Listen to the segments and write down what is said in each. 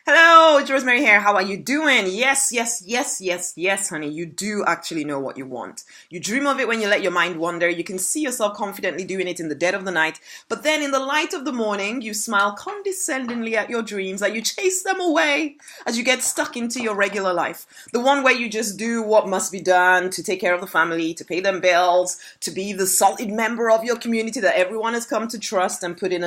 Hello, it's Rosemary here. How are you doing? Yes, honey. You do actually know what you want. You dream of it when you let your mind wander. You can see yourself confidently doing it in the dead of the night. But then in the light of the morning, you smile condescendingly at your dreams, that you chase them away as you get stuck into your regular life. The one where you just do what must be done to take care of the family, to pay them bills, to be the solid member of your community that everyone has come to trust and put in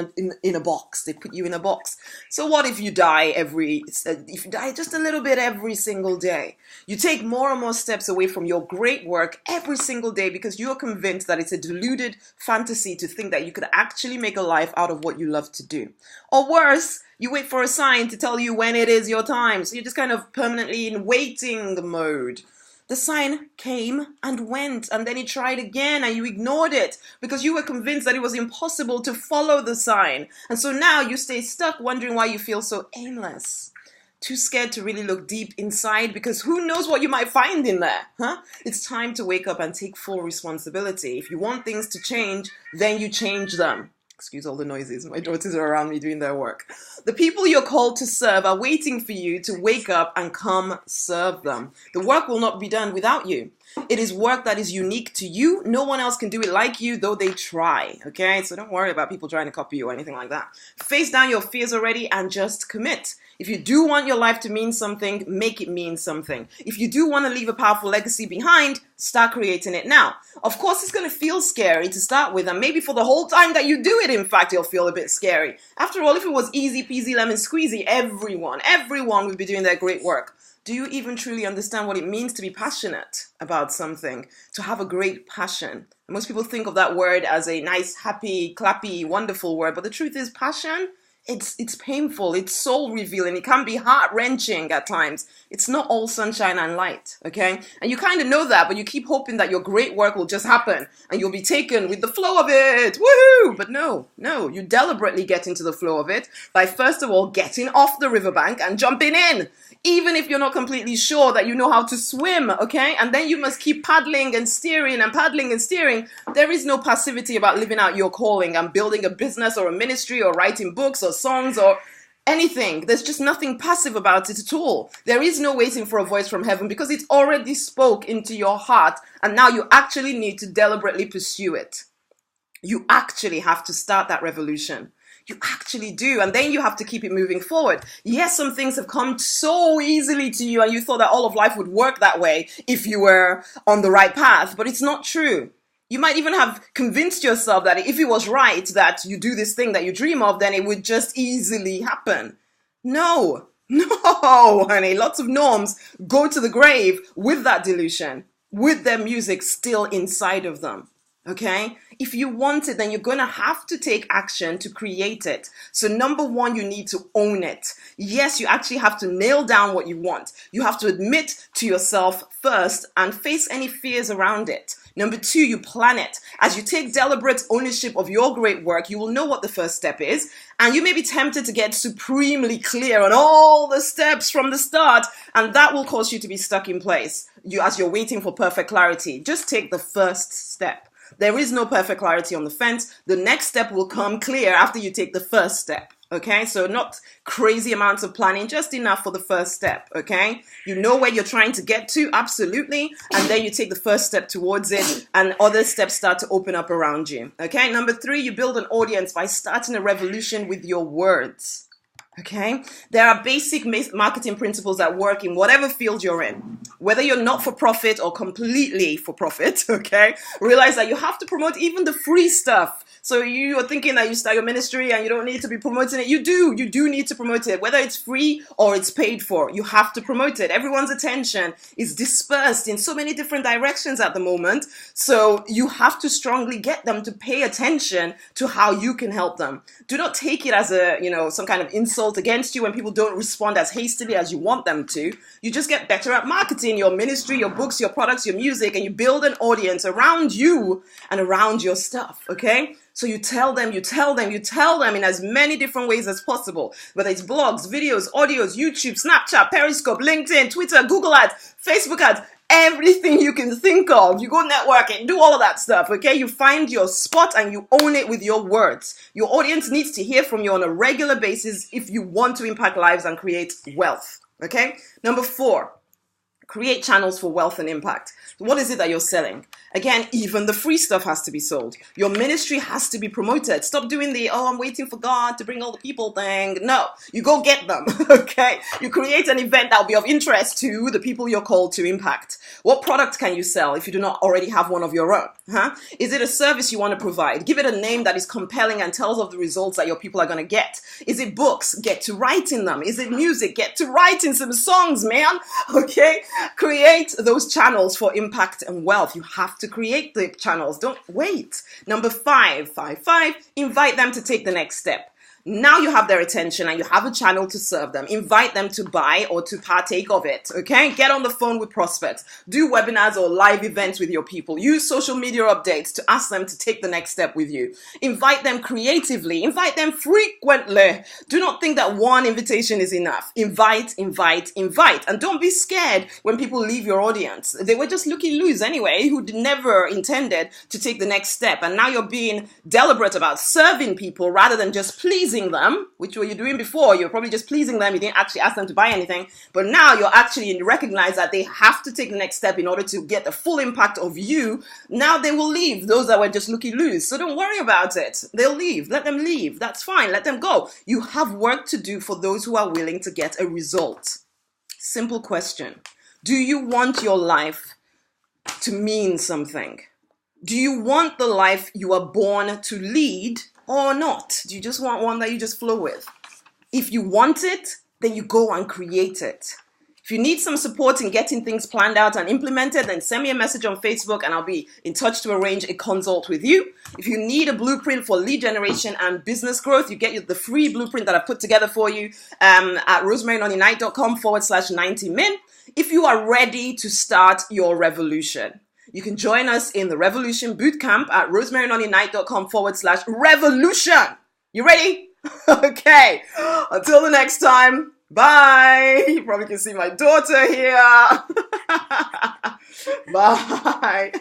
a box. They put you in a box. So what if you die if you die just a little bit every single day? You take more and more steps away from your great work every single day because you're convinced that it's a deluded fantasy to think that you could actually make a life out of what you love to do. Or worse, you wait for a sign to tell you when it is your time. So you're just kind of permanently in waiting mode. The sign came and went, and then he tried again and you ignored it because you were convinced that it was impossible to follow the sign. And so now you stay stuck wondering why you feel so aimless. Too scared to really look deep inside because who knows what you might find in there, huh? It's time to wake up and take full responsibility. If you want things to change, then you change them. Excuse all the noises. My daughters are around me doing their work. The people you're called to serve are waiting for you to wake up and come serve them. The work will not be done without you. It is work that is unique to you. No one else can do it like you, though they try. Okay? So don't worry about people trying to copy you or anything like that. Face down your fears already and just commit. If you do want your life to mean something, make it mean something. If you do want to leave a powerful legacy behind, start creating it now. Of course, it's going to feel scary to start with, and maybe for the whole time that you do it, in fact, it'll feel a bit scary. After all, if it was easy peasy lemon squeezy, everyone would be doing their great work. Do you even truly understand what it means to be passionate about something, to have a great passion? Most people think of that word as a nice, happy, clappy, wonderful word, but the truth is passion, it's painful, it's soul revealing, it can be heart wrenching at times. It's not all sunshine and light, okay? And you kind of know that, but you keep hoping that your great work will just happen and you'll be taken with the flow of it, woohoo! But no, you deliberately get into the flow of it by first of all getting off the riverbank and jumping in. Even if you're not completely sure that you know how to swim, okay? And then you must keep paddling and steering and paddling and steering. There is no passivity about living out your calling and building a business or a ministry or writing books or songs or anything. There's just nothing passive about it at all. There is no waiting for a voice from heaven because it already spoke into your heart and now you actually need to deliberately pursue it. You actually have to start that revolution. You actually do. And then you have to keep it moving forward. Yes, some things have come so easily to you and you thought that all of life would work that way if you were on the right path, but it's not true. You might even have convinced yourself that if it was right that you do this thing that you dream of, then it would just easily happen. No, honey. Lots of norms go to the grave with that delusion, with their music still inside of them. Okay? If you want it, then you're going to have to take action to create it. So number one, you need to own it. Yes, you actually have to nail down what you want. You have to admit to yourself first and face any fears around it. Number two, you plan it. As you take deliberate ownership of your great work, you will know what the first step is. And you may be tempted to get supremely clear on all the steps from the start. And that will cause you to be stuck in place as you're waiting for perfect clarity. Just take the first step. There is no perfect clarity on the fence. The next step will come clear after you take the first step. Okay, so not crazy amounts of planning, just enough for the first step. Okay, you know where you're trying to get to, absolutely, and then you take the first step towards it and other steps start to open up around you. Okay, number three, you build an audience by starting a revolution with your words. Okay, there are basic marketing principles that work in whatever field you're in. Whether you're not for profit or completely for profit, okay, realize that you have to promote even the free stuff. So you are thinking that you start your ministry and you don't need to be promoting it. You do need to promote it. Whether it's free or it's paid for, you have to promote it. Everyone's attention is dispersed in so many different directions at the moment. So you have to strongly get them to pay attention to how you can help them. Do not take it as some kind of insult against you when people don't respond as hastily as you want them to. You just get better at marketing your ministry, your books, your products, your music, and you build an audience around you and around your stuff, okay? So you tell them in as many different ways as possible, whether it's blogs, videos, audios, YouTube, Snapchat, Periscope, LinkedIn, Twitter, Google ads, Facebook ads, everything you can think of. You go networking, do all of that stuff, okay? You find your spot and you own it with your words. Your audience needs to hear from you on a regular basis if you want to impact lives and create wealth, okay? Number 4, create channels for wealth and impact. What is it that you're selling? Again, even the free stuff has to be sold. Your ministry has to be promoted. Stop doing the, oh, I'm waiting for God to bring all the people thing. No, you go get them, okay? You create an event that will be of interest to the people you're called to impact. What product can you sell if you do not already have one of your own? Is it a service you want to provide? Give it a name that is compelling and tells of the results that your people are going to get. Is it books? Get to writing them. Is it music? Get to writing some songs, man, okay? Create those channels for impact and wealth. You have to create the channels. Don't wait. Number 5, invite them to take the next step. Now you have their attention and you have a channel to serve them. Invite them to buy or to partake of it, okay? Get on the phone with prospects. Do webinars or live events with your people. Use social media updates to ask them to take the next step with you. Invite them creatively. Invite them frequently. Do not think that one invitation is enough. Invite. And don't be scared when people leave your audience. They were just looky-loos anyway, who never intended to take the next step. And now you're being deliberate about serving people rather than just pleasing them, which were you doing before. You're probably just pleasing them. You didn't actually ask them to buy anything. But now you're actually recognize that they have to take the next step in order to get the full impact of you. Now they will leave, those that were just looky-loos. So don't worry about it. They'll leave. Let them leave. That's fine. Let them go. You have work to do for those who are willing to get a result. Simple question. Do you want your life to mean something? Do you want the life you are born to lead or not? Do you just want one that you just flow with? If you want it, then you go and create it. If you need some support in getting things planned out and implemented, then send me a message on Facebook and I'll be in touch to arrange a consult with you. If you need a blueprint for lead generation and business growth, you get the free blueprint that I've put together for you at rosemarynonnynight.com/90min. If you are ready to start your revolution, you can join us in the Revolution Bootcamp at rosemarynonnynight.com/revolution. You ready? Okay. Until the next time. Bye. You probably can see my daughter here. Bye.